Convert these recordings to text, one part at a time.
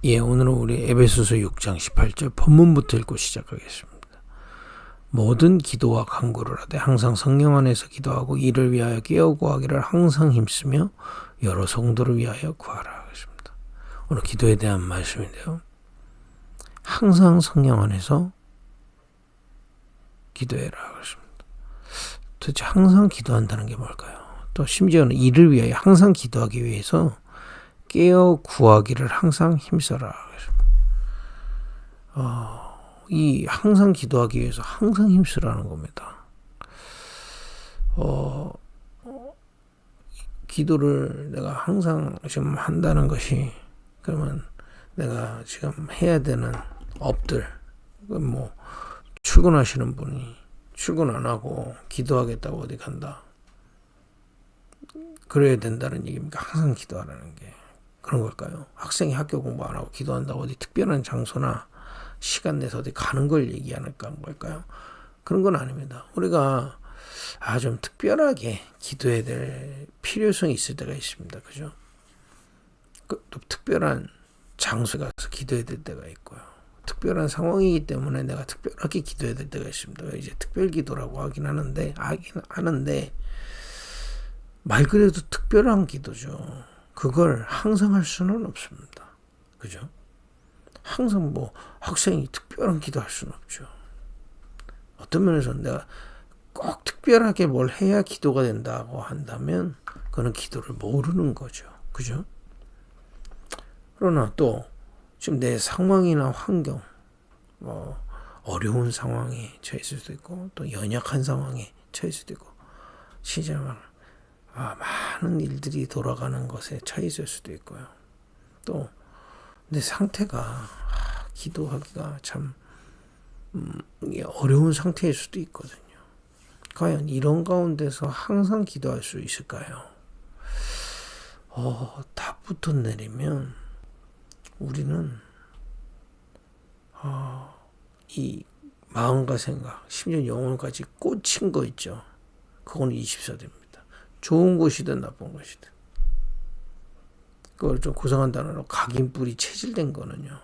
예, 오늘은 우리 에베소서 6장 18절 본문부터 읽고 시작하겠습니다. 모든 기도와 간구를 하되 항상 성령 안에서 기도하고 이를 위하여 깨어 구하기를 항상 힘쓰며 여러 성도를 위하여 구하라 하겠습니다. 오늘 기도에 대한 말씀인데요. 항상 성령 안에서 기도해라 하겠습니다. 도대체 항상 기도한다는 게 뭘까요? 또 심지어는 이를 위하여 항상 기도하기 위해서 깨어 구하기를 항상 힘써라. 이 항상 기도하기 위해서 항상 힘쓰라는 겁니다. 기도를 내가 항상 지금 한다는 것이 그러면 내가 지금 해야 되는 업들, 뭐 출근하시는 분이 출근 안 하고 기도하겠다고 어디 간다. 그래야 된다는 얘기입니까? 항상 기도하라는 게. 그런 걸까요? 학생이 학교 공부 안 하고 기도한다고 어디 특별한 장소나 시간 내서 어디 가는 걸 얘기하는 걸까요? 그런 건 아닙니다. 우리가 좀 특별하게 기도해야 될 필요성이 있을 때가 있습니다. 그죠? 또 특별한 장소에 가서 기도해야 될 때가 있고요. 특별한 상황이기 때문에 내가 특별하게 기도해야 될 때가 있습니다. 이제 특별 기도라고 하긴 하는데 말 그대로 특별한 기도죠. 그걸 항상 할 수는 없습니다. 그죠? 항상 뭐 학생이 특별한 기도 할 수는 없죠. 어떤 면에서는 내가 꼭 특별하게 뭘 해야 기도가 된다고 한다면 그는 기도를 모르는 거죠. 그죠? 그러나 또 지금 내 상황이나 환경, 어려운 상황에 처했을 수도 있고 또 연약한 상황에 처했을 수도 있고 시절만 많은 일들이 돌아가는 것에 처해 있을 수도 있고요. 또 내 상태가 기도하기가 참 어려운 상태일 수도 있거든요. 과연 이런 가운데서 항상 기도할 수 있을까요? 답부터 내리면 우리는 이 마음과 생각, 심지어 영혼까지 꽂힌 거 있죠. 그거는 24대입니다. 좋은 것이든 나쁜 것이든. 그걸 좀 고상한 단어로 각인뿔이 체질된 거는요.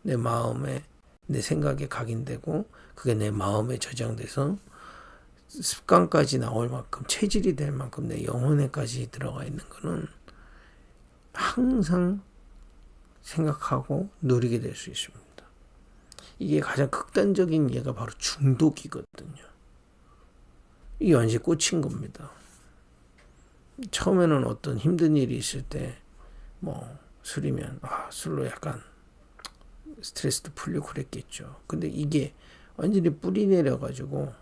내 마음에, 내 생각에 각인되고 그게 내 마음에 저장돼서 습관까지 나올 만큼 체질이 될 만큼 내 영혼에까지 들어가 있는 거는 항상 생각하고 누리게 될 수 있습니다. 이게 가장 극단적인 예가 바로 중독이거든요. 이게 완전히 꽂힌 겁니다. 처음에는 어떤 힘든 일이 있을 때 술이면 술로 약간 스트레스도 풀리고 그랬겠죠. 근데 이게 완전히 뿌리 내려가지고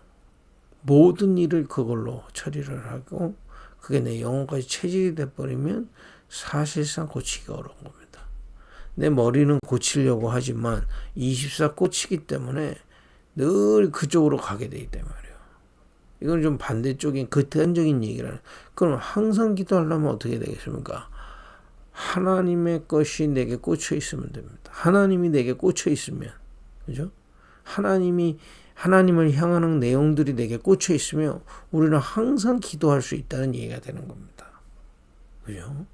모든 일을 그걸로 처리를 하고 그게 내 영혼까지 체질이 돼버리면 사실상 고치기가 어려운 겁니다. 내 머리는 고치려고 하지만 24 꽂히기 때문에 늘 그쪽으로 가게 되기 때문에 말이에요. 이건 좀 반대쪽인 극단적인 얘기라는. 그럼 항상 기도하려면 어떻게 되겠습니까? 하나님의 것이 내게 꽂혀 있으면 됩니다. 하나님이 내게 꽂혀 있으면, 그죠? 하나님을 향하는 내용들이 내게 꽂혀 있으면 우리는 항상 기도할 수 있다는 얘기가 되는 겁니다. 그죠?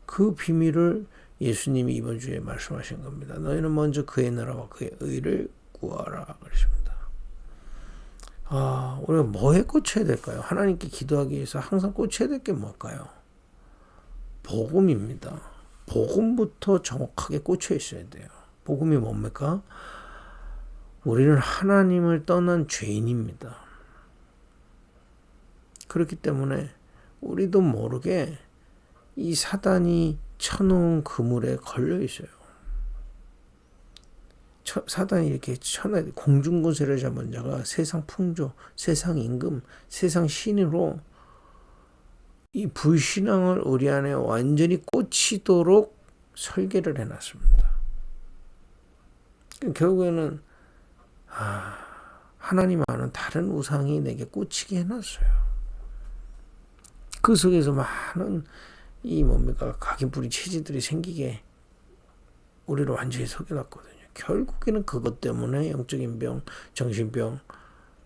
그 비밀을 예수님이 이번 주에 말씀하신 겁니다. 너희는 먼저 그의 나라와 그의 의를 구하라 그러십니다. 우리가 뭐에 꽂혀야 될까요? 하나님께 기도하기 위해서 항상 꽂혀야 될 게 뭘까요? 복음입니다. 복음부터 정확하게 꽂혀 있어야 돼요. 복음이 뭡니까? 우리는 하나님을 떠난 죄인입니다. 그렇기 때문에 우리도 모르게 이 사단이 쳐놓은 그물에 걸려 있어요. 사단이 이렇게 쳐놔야 공중권세를 잡은 자가 세상 풍조, 세상 임금, 세상 신으로 이 불신앙을 우리 안에 완전히 꽂히도록 설계를 해놨습니다. 결국에는 하나님 아는 다른 우상이 내게 꽂히게 해놨어요. 그 속에서 많은 각인뿌리 체질들이 생기게 우리를 완전히 속여놨거든요. 결국에는 그것 때문에 영적인 병, 정신병,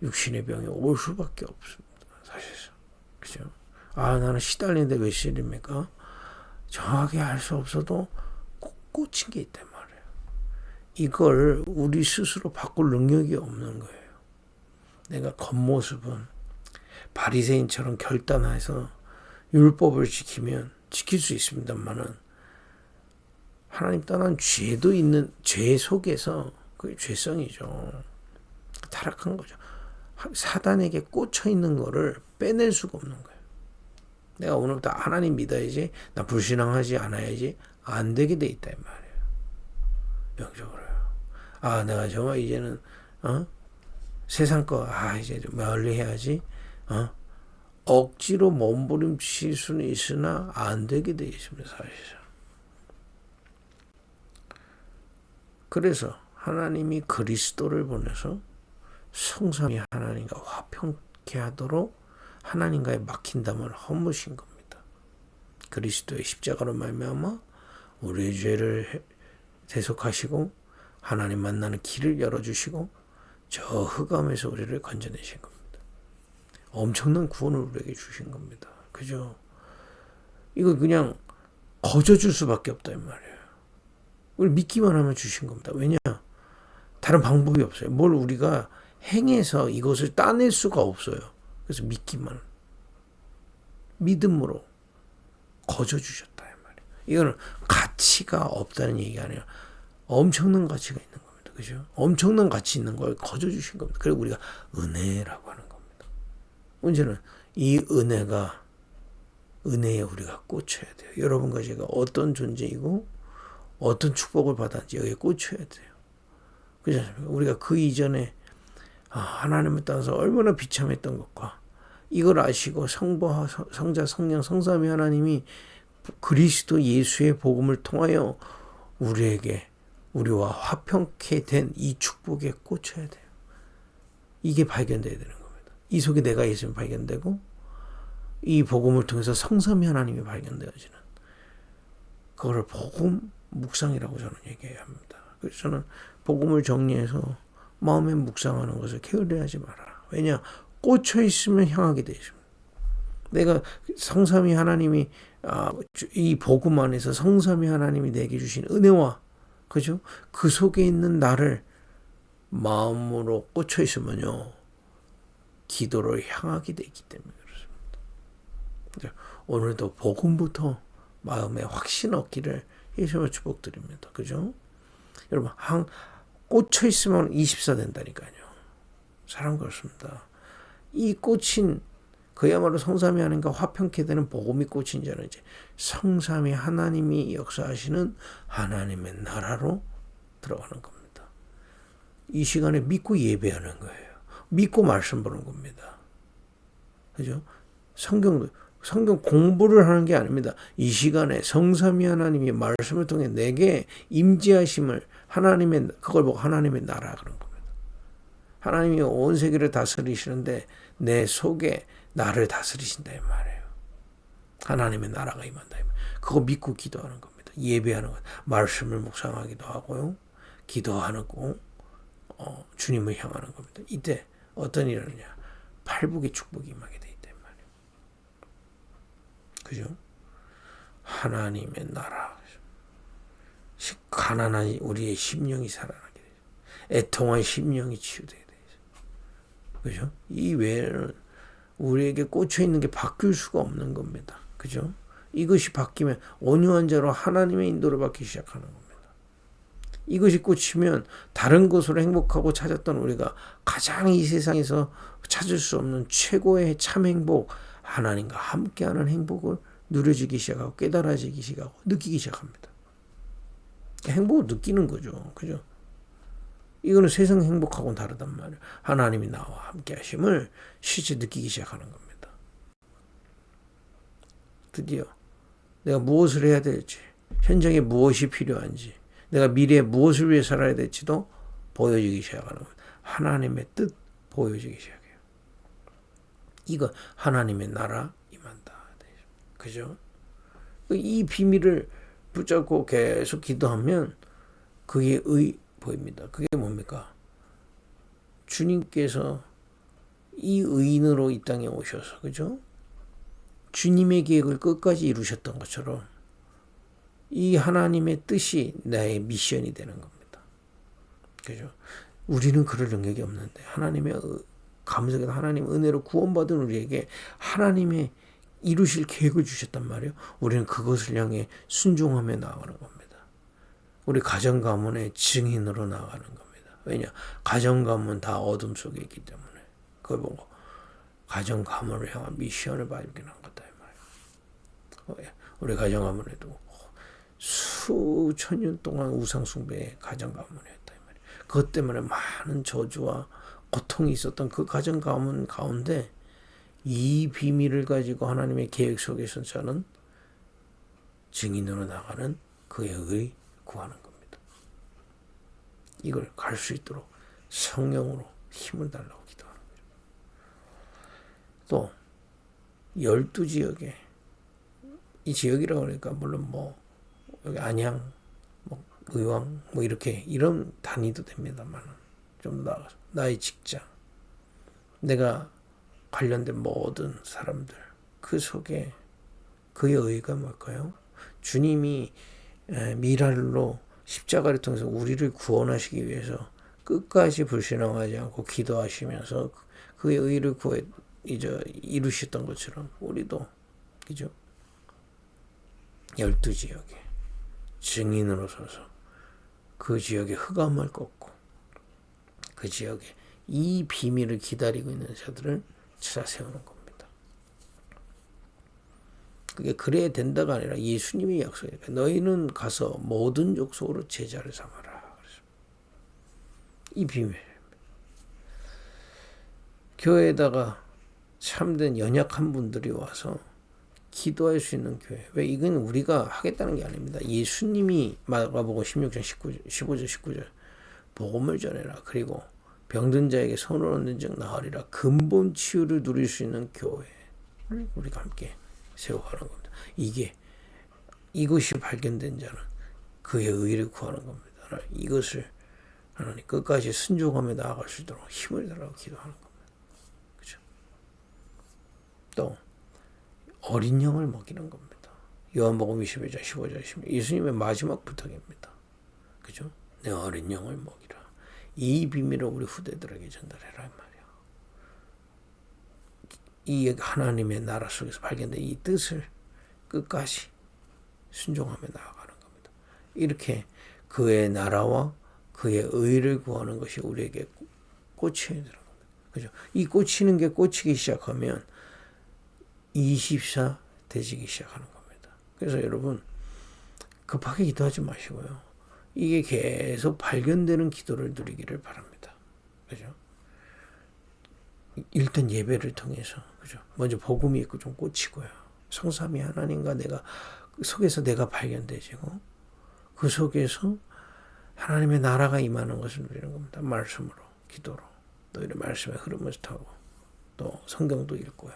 육신의 병이 올 수밖에 없습니다. 사실상. 그죠? 나는 시달리는데 왜 시달립니까? 정확히 알 수 없어도 꽂힌 게 있단 말이에요. 이걸 우리 스스로 바꿀 능력이 없는 거예요. 내가 겉모습은 바리새인처럼 결단해서 율법을 지키면 지킬 수 있습니다만은 하나님 떠난 죄도 있는 죄 속에서 그게 죄성이죠. 타락한 거죠. 사단에게 꽂혀 있는 거를 빼낼 수가 없는 거예요. 내가 오늘부터 하나님 믿어야지, 나 불신앙하지 않아야지 안 되게 돼 있다 이 말이에요. 영적으로요. 내가 정말 이제는 세상 거 이제 좀 멀리 해야지. 억지로 몸부림칠 수는 있으나 안 되게 돼 있습니다, 사실상. 그래서 하나님이 그리스도를 보내서 성삼위 하나님과 화평케 하도록 하나님과의 막힌 담을 허무신 겁니다. 그리스도의 십자가로 말미암아 우리의 죄를 대속하시고 하나님 만나는 길을 열어주시고 저 흑암에서 우리를 건져내신 겁니다. 엄청난 구원을 우리에게 주신 겁니다. 그죠? 이거 그냥 거저줄 수밖에 없다 이 말이에요. 우리 믿기만 하면 주신 겁니다. 왜냐? 다른 방법이 없어요. 뭘 우리가 행해서 이것을 따낼 수가 없어요. 그래서 믿기만, 믿음으로 거저 주셨다 이 말이에요. 이거는 가치가 없다는 얘기가 아니라 엄청난 가치가 있는 겁니다. 그죠? 엄청난 가치 있는 걸 거저 주신 겁니다. 그리고 우리가 은혜라고 하는 겁니다. 문제는 이 은혜에 우리가 꽂혀야 돼요. 여러분과 제가 어떤 존재이고 어떤 축복을 받았는지 여기에 꽂혀야 돼요. 그렇지 않습니까? 우리가 그 이전에 하나님을 따라서 얼마나 비참했던 것과 이걸 아시고 성부, 성자, 성령, 성삼위 하나님이 그리스도 예수의 복음을 통하여 우리와 화평케 된 이 축복에 꽂혀야 돼요. 이게 발견돼야 되는 겁니다. 이 속에 내가 있으면 발견되고 이 복음을 통해서 성삼위 하나님이 발견되어지는 그거를 복음 묵상이라고 저는 얘기해야 합니다. 그래서 저는 복음을 정리해서 마음에 묵상하는 것을 게을리하지 마라. 왜냐? 꽂혀 있으면 향하게 되어 있습니다. 내가 성삼위 하나님이 이 복음 안에서 성삼위 하나님이 내게 주신 은혜와 그죠? 그 속에 있는 나를 마음으로 꽂혀 있으면요 기도를 향하게 되기 때문에 그렇습니다. 오늘도 복음부터 마음에 확신 얻기를 예수님을 축복드립니다. 그죠? 여러분 꽂혀 있으면 24 된다니까요. 사람 그렇습니다. 이 꽂힌 그야말로 성삼위 하나님과 화평케 되는 복음이 꽂힌 자는 이제 성삼위 하나님이 역사하시는 하나님의 나라로 들어가는 겁니다. 이 시간에 믿고 예배하는 거예요. 믿고 말씀 보는 겁니다. 그죠? 성경 공부를 하는 게 아닙니다. 이 시간에 성삼위 하나님이 말씀을 통해 내게 임재하심을 그걸 보고 하나님의 나라 그런 겁니다. 하나님이 온 세계를 다스리시는데 내 속에 나를 다스리신다 이 말이에요. 하나님의 나라가 임한다 이 말이에요. 그거 믿고 기도하는 겁니다. 예배하는 것, 말씀을 묵상하기도 하고요. 기도하고 주님을 향하는 겁니다. 이때 어떤 일을 하느냐? 팔복의 축복이 임하게 돼 있다 이 말이에요. 그죠? 하나님의 나라. 가난한 우리의 심령이 살아나게 되죠. 애통한 심령이 치유되게 되죠. 그죠? 이 외에는 우리에게 꽂혀 있는 게 바뀔 수가 없는 겁니다. 그죠? 이것이 바뀌면 온유한 자로 하나님의 인도를 받기 시작하는 겁니다. 이것이 꽂히면 다른 것으로 행복하고 찾았던 우리가 가장 이 세상에서 찾을 수 없는 최고의 참 행복, 하나님과 함께하는 행복을 누려지기 시작하고 깨달아지기 시작하고 느끼기 시작합니다. 행복을 느끼는 거죠. 그죠? 이거는 세상 행복하고는 다르단 말이에요. 하나님이 나와 함께 하심을 실제 느끼기 시작하는 겁니다. 드디어 내가 무엇을 해야 될지, 현장에 무엇이 필요한지, 내가 미래에 무엇을 위해 살아야 될지도 보여지기 시작하는 거예요. 하나님의 뜻 보여지기 시작해요. 이거 하나님의 나라 임한다. 그죠? 이 비밀을 붙잡고 계속 기도하면 그게 보입니다. 그게 뭡니까? 주님께서 이 의인으로 이 땅에 오셔서 그죠? 주님의 계획을 끝까지 이루셨던 것처럼 이 하나님의 뜻이 나의 미션이 되는 겁니다. 그죠? 우리는 그럴 능력이 없는데 하나님의 감사하게도 하나님 은혜로 구원받은 우리에게 하나님의 이루실 계획을 주셨단 말이에요. 우리는 그것을 향해 순종하며 나아가는 겁니다. 우리 가정 가문의 증인으로 나아가는 겁니다. 왜냐? 가정 가문 다 어둠 속에 있기 때문에 그걸 보고 가정 가문을 향한 미션을 발견한 거다 이 말이에요. 우리 가정 가문에도 수천 년 동안 우상 숭배의 가정 가문이었다 이 말이에요. 그것 때문에 많은 저주와 고통이 있었던 그 가정 가문 가운데 이 비밀을 가지고 하나님의 계획 속에서 저는 증인으로 나가는 그의 의 구하는 겁니다. 이걸 갈 수 있도록 성령으로 힘을 달라고 기도하는 거죠. 또 12지역에 이 지역이라고 그러니까 물론 뭐 여기 안양, 뭐 의왕 뭐 이렇게 이런 단위도 됩니다만 좀 더 나아가서 나의 직장, 내가 관련된 모든 사람들 그 속에 그의 의가 뭘까요? 주님이 미랄로 십자가를 통해서 우리를 구원하시기 위해서 끝까지 불신앙하지 않고 기도하시면서 그의 의를 이루셨던 것처럼 우리도 그죠? 12지역에 증인으로 서서 그 지역의 흑암을 꺾고 그 지역에 이 비밀을 기다리고 있는 자들을 찾아 세우는 겁니다. 그게 그래야 된다가 아니라 예수님이 약속이니까 너희는 가서 모든 족속으로 제자를 삼아라. 이 비밀. 교회에다가 참된 연약한 분들이 와서 기도할 수 있는 교회. 왜 이건 우리가 하겠다는 게 아닙니다. 예수님이 마가복음 16장 15절 19절 복음을 전해라. 그리고 병든 자에게 손을 얹는 즉 나으리라. 근본 치유를 누릴 수 있는 교회를 우리가 함께 세워가는 겁니다. 이것이 발견된 자는 그의 의를 구하는 겁니다. 이것을 하나님 끝까지 순종하며 나아갈 수 있도록 힘을 달라고 기도하는 겁니다. 그죠? 또 어린 양을 먹이는 겁니다. 요한복음 21장 15절 16절 예수님의 마지막 부탁입니다. 그죠? 내 어린 양을 먹이라. 이 비밀을 우리 후대들에게 전달해라 말이야. 이 하나님의 나라 속에서 발견된 이 뜻을 끝까지 순종하며 나아가는 겁니다. 이렇게 그의 나라와 그의 의를 구하는 것이 우리에게 꽂혀야 되는 겁니다. 그죠? 이 꽂히는 게 꽂히기 시작하면 24 되지기 시작하는 겁니다. 그래서 여러분 급하게 기도하지 마시고요. 이게 계속 발견되는 기도를 누리기를 바랍니다. 그죠? 일단 예배를 통해서 그죠? 먼저 복음이 있고 좀 꽂히고요. 성삼위 하나님과 내가 그 속에서 내가 발견되지고 그 속에서 하나님의 나라가 임하는 것을 누리는 겁니다. 말씀으로, 기도로, 또 이런 말씀의 흐름을 타고 또 성경도 읽고요.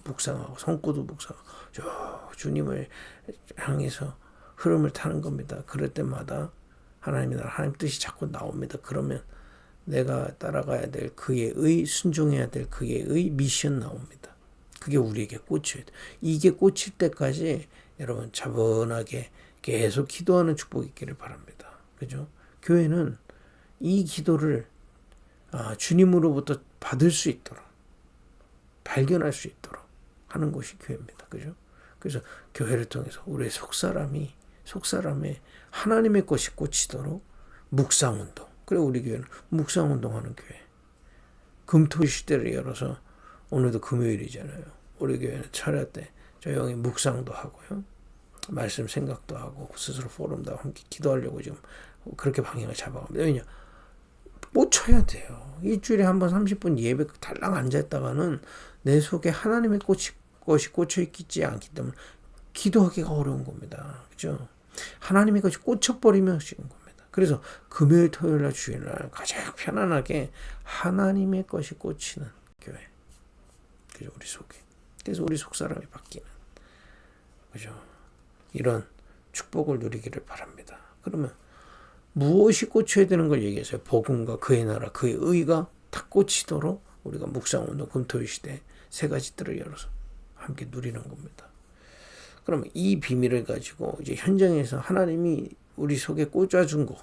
묵상하고 성구도 묵상하고 주님을 향해서 흐름을 타는 겁니다. 그럴 때마다 하나님의 나라, 하나님 뜻이 자꾸 나옵니다. 그러면 내가 따라가야 될 그의 의, 순종해야 될 그의 의 미션 나옵니다. 그게 우리에게 꽂혀야 돼. 이게 꽂힐 때까지 여러분 차분하게 계속 기도하는 축복이 있기를 바랍니다. 그죠? 교회는 이 기도를 주님으로부터 받을 수 있도록 발견할 수 있도록 하는 것이 교회입니다. 그죠? 그래서 교회를 통해서 우리의 속사람의 하나님의 것이 꽂히도록 묵상운동. 그래 우리 교회는 묵상운동하는 교회. 금토 시대를 열어서 오늘도 금요일이잖아요. 우리 교회는 철야 때 조용히 묵상도 하고요. 말씀 생각도 하고 스스로 포럼도 하고 함께 기도하려고 지금 그렇게 방향을 잡아갑니다. 왜냐? 꽂혀야 돼요. 일주일에 한 번 30분 예배 달랑 앉아있다가는 내 속에 하나님의 것이 꽂혀있지 않기 때문에 기도하기가 어려운 겁니다. 그죠? 하나님의 것이 꽂혀버리면 쉬운 겁니다. 그래서 금요일, 토요일날, 주일날 가장 편안하게 하나님의 것이 꽂히는 교회. 그죠? 우리 속에. 그래서 우리 속사람이 바뀌는. 그죠? 이런 축복을 누리기를 바랍니다. 그러면 무엇이 꽂혀야 되는 걸 얘기했어요. 복음과 그의 나라, 그의 의가 다 꽂히도록 우리가 묵상운동 금토일 시대 세 가지 뜰을 열어서 함께 누리는 겁니다. 그러면 이 비밀을 가지고 이제 현장에서 하나님이 우리 속에 꽂아준 거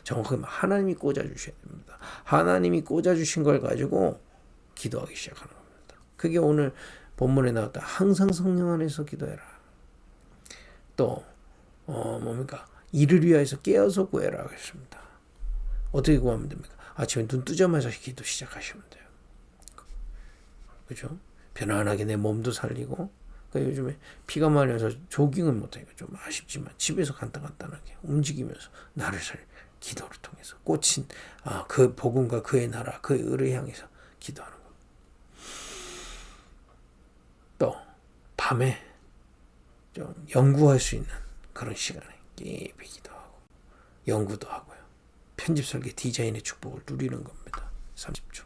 정확하게 하나님이 꽂아주셔야 됩니다. 하나님이 꽂아주신 걸 가지고 기도하기 시작하는 겁니다. 그게 오늘 본문에 나왔다. 항상 성령 안에서 기도해라. 또 뭡니까? 이를 위하여서 깨어서 구해라 하겠습니다. 어떻게 구하면 됩니까? 아침에 눈 뜨자마자 기도 시작하시면 돼요. 그죠? 편안하게 내 몸도 살리고. 그러니까 요즘에 비가 많이 와서 조깅은 못하니까 좀 아쉽지만 집에서 간단하게 움직이면서 나를 기도를 통해서 꽂힌 그 복음과 그의 나라, 그의 의를 향해서 기도하는 겁니다. 또 밤에 좀 연구할 수 있는 그런 시간에 깊이 기도하고 연구도 하고요. 편집 설계 디자인의 축복을 누리는 겁니다. 30초.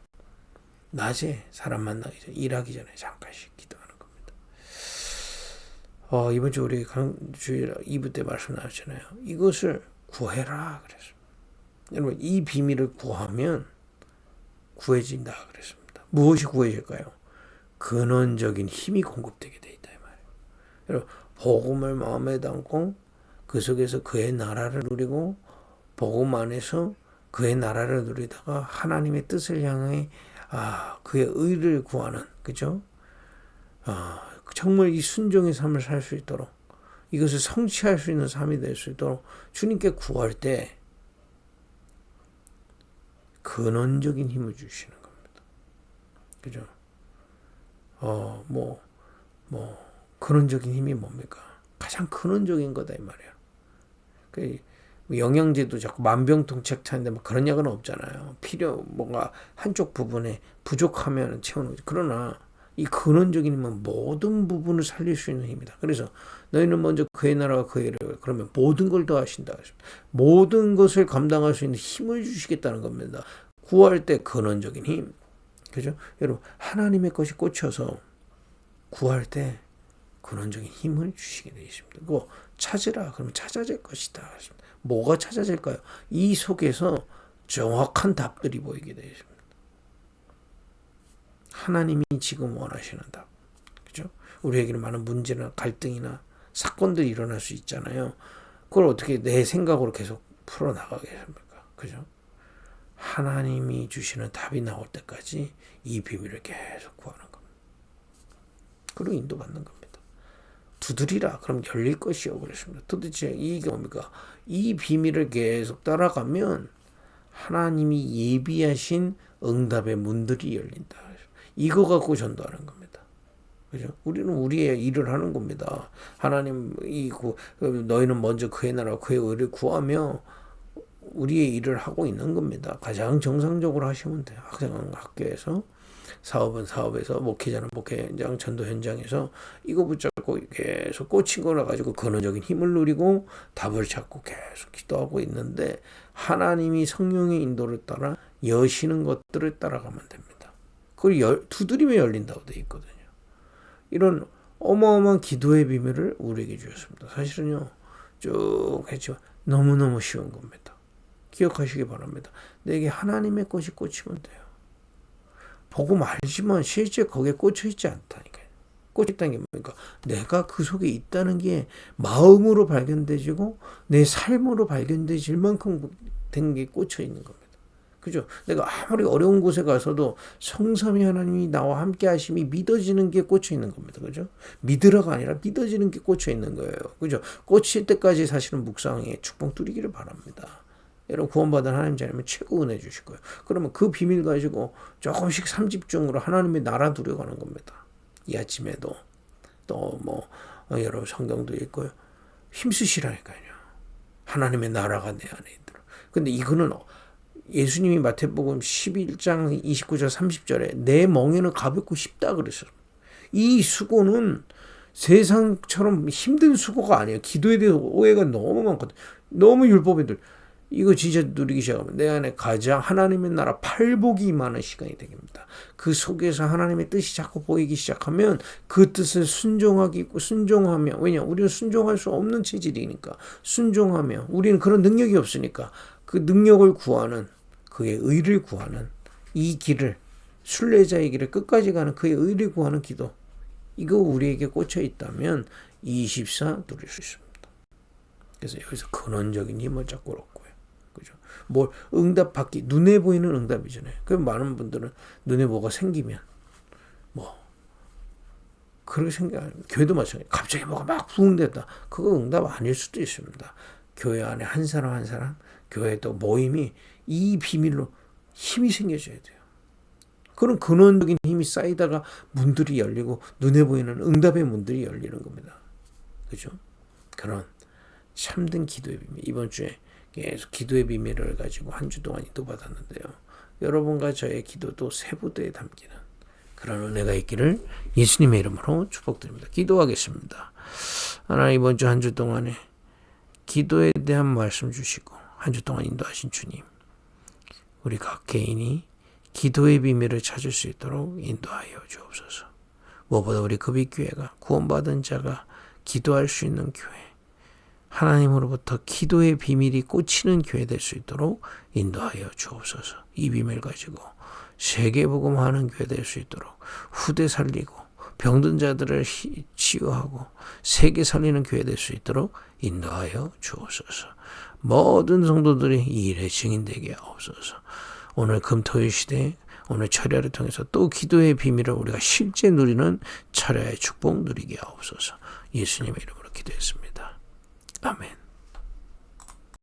낮에 사람 만나기 전에 일하기 전에 잠깐씩 기도하는 겁니다. 이번 주 우리 주일 2부 때 말씀 나왔잖아요. 이것을 구해라 그랬습니다. 여러분 이 비밀을 구하면 구해진다 그랬습니다. 무엇이 구해질까요? 근원적인 힘이 공급되게 돼 있다 이 말이에요. 여러분 복음을 마음에 담고 그 속에서 그의 나라를 누리고 복음 안에서 그의 나라를 누리다가 하나님의 뜻을 향해 그의 의를 구하는 그죠? 정말 이 순종의 삶을 살 수 있도록 이것을 성취할 수 있는 삶이 될 수 있도록 주님께 구할 때 근원적인 힘을 주시는 겁니다. 그죠? 근원적인 힘이 뭡니까? 가장 근원적인 거다 이 말이에요. 그 영양제도 자꾸 만병통치약차인데 그런 약은 없잖아요. 뭔가 한쪽 부분에 부족하면 채우는 거죠. 그러나 이 근원적인 힘은 모든 부분을 살릴 수 있는 힘이다. 그래서 너희는 먼저 그의 나라와 그의 의를 그러면 모든 걸 더하신다. 모든 것을 감당할 수 있는 힘을 주시겠다는 겁니다. 구할 때 근원적인 힘. 그죠? 여러분 하나님의 것이 꽂혀서 구할 때 근원적인 힘을 주시게 되어 있습니다. 그거 찾으라. 그러면 찾아질 것이다. 뭐가 찾아질까요? 이 속에서 정확한 답들이 보이게 되어 있습니다. 하나님이 지금 원하시는 답. 그죠? 우리에게는 많은 문제나 갈등이나 사건들이 일어날 수 있잖아요. 그걸 어떻게 내 생각으로 계속 풀어나가겠습니까? 그죠? 하나님이 주시는 답이 나올 때까지 이 비밀을 계속 구하는 겁니다. 그리고 인도받는 겁니다. 두드리라. 그럼 열릴 것이요. 그랬습니다. 도대체 이게 뭡니까? 이 비밀을 계속 따라가면 하나님이 예비하신 응답의 문들이 열린다. 이거 갖고 전도하는 겁니다. 그죠? 우리는 우리의 일을 하는 겁니다. 하나님, 너희는 먼저 그의 나라와 그의 의를 구하며 우리의 일을 하고 있는 겁니다. 가장 정상적으로 하시면 돼요. 학교에서. 사업은 사업에서, 목회자는 목회 현장, 전도 현장에서 이거 붙잡고 계속 꽂힌 거라 가지고 근원적인 힘을 누리고 답을 찾고 계속 기도하고 있는데 하나님이 성령의 인도를 따라 여시는 것들을 따라가면 됩니다. 그걸 두드리며 열린다고 되어 있거든요. 이런 어마어마한 기도의 비밀을 우리에게 주셨습니다. 사실은요, 쭉 했지만 너무너무 쉬운 겁니다. 기억하시기 바랍니다. 내게 하나님의 것이 꽂히면 돼요. 복음 알지만 실제 거기에 꽂혀 있지 않다니까요. 꽂혀 있다는 게 뭡니까? 내가 그 속에 있다는 게 마음으로 발견되지고 내 삶으로 발견되질 만큼 된 게 꽂혀 있는 겁니다. 그죠? 내가 아무리 어려운 곳에 가서도 성삼위 하나님이 나와 함께 하심이 믿어지는 게 꽂혀 있는 겁니다. 그죠? 믿으라가 아니라 믿어지는 게 꽂혀 있는 거예요. 그죠? 꽂힐 때까지 사실은 묵상에 축복 누리기를 바랍니다. 여러분 구원받은 하나님 자녀면 최고 은혜 주실 거예요. 그러면 그 비밀 가지고 조금씩 삼집중으로 하나님의 나라 누려가는 겁니다. 이 아침에도 또 여러분 성경도 읽고요. 힘쓰시라니까요. 하나님의 나라가 내 안에 있도록. 근데 이거는 예수님이 마태복음 11장 29절 30절에 내 멍에는 가볍고 쉽다 그러셨어요. 이 수고는 세상처럼 힘든 수고가 아니에요. 기도에 대해서 오해가 너무 많거든요. 너무 율법애들 이거 진짜 누리기 시작하면 내 안에 가장 하나님의 나라 팔복이 임하는 시간이 됩니다. 그 속에서 하나님의 뜻이 자꾸 보이기 시작하면 그 뜻을 순종하며 왜냐 우리는 순종할 수 없는 체질이니까 순종하며 우리는 그런 능력이 없으니까 그 능력을 구하는 그의 의를 구하는 이 길을 순례자의 길을 끝까지 가는 그의 의를 구하는 기도 이거 우리에게 꽂혀 있다면 24 누릴 수 있습니다. 그래서 여기서 근원적인 힘을 자꾸 얻고요. 그죠? 뭘 응답받기, 눈에 보이는 응답이잖아요. 그럼 많은 분들은 눈에 뭐가 생기면 뭐 그렇게 생각, 교회도 마찬가지. 갑자기 뭐가 막 부흥됐다. 그거 응답 아닐 수도 있습니다. 교회 안에 한 사람 한 사람, 교회 또 모임이 이 비밀로 힘이 생겨져야 돼요. 그런 근원적인 힘이 쌓이다가 문들이 열리고 눈에 보이는 응답의 문들이 열리는 겁니다. 그죠? 그런 참된 기도의 비밀. 이번 주에 계속 기도의 비밀을 가지고 한 주 동안 인도받았는데요. 여러분과 저의 기도도 세부대에 담기는 그런 은혜가 있기를 예수님의 이름으로 축복드립니다. 기도하겠습니다. 하나님, 이번 주 한 주 동안에 기도에 대한 말씀 주시고 한 주 동안 인도하신 주님, 우리 각 개인이 기도의 비밀을 찾을 수 있도록 인도하여 주옵소서. 무엇보다 우리 급익교회가 구원받은 자가 기도할 수 있는 교회, 하나님으로부터 기도의 비밀이 꽂히는 교회 될 수 있도록 인도하여 주옵소서. 이 비밀 가지고 세계복음하는 교회 될 수 있도록 후대 살리고 병든 자들을 치유하고 세계 살리는 교회 될 수 있도록 인도하여 주옵소서. 모든 성도들이 이 일의 증인되게 하옵소서. 오늘 금토일 시대에 오늘 철야를 통해서 또 기도의 비밀을 우리가 실제 누리는 철야의 축복 누리게 하옵소서. 예수님의 이름으로 기도했습니다. 아멘.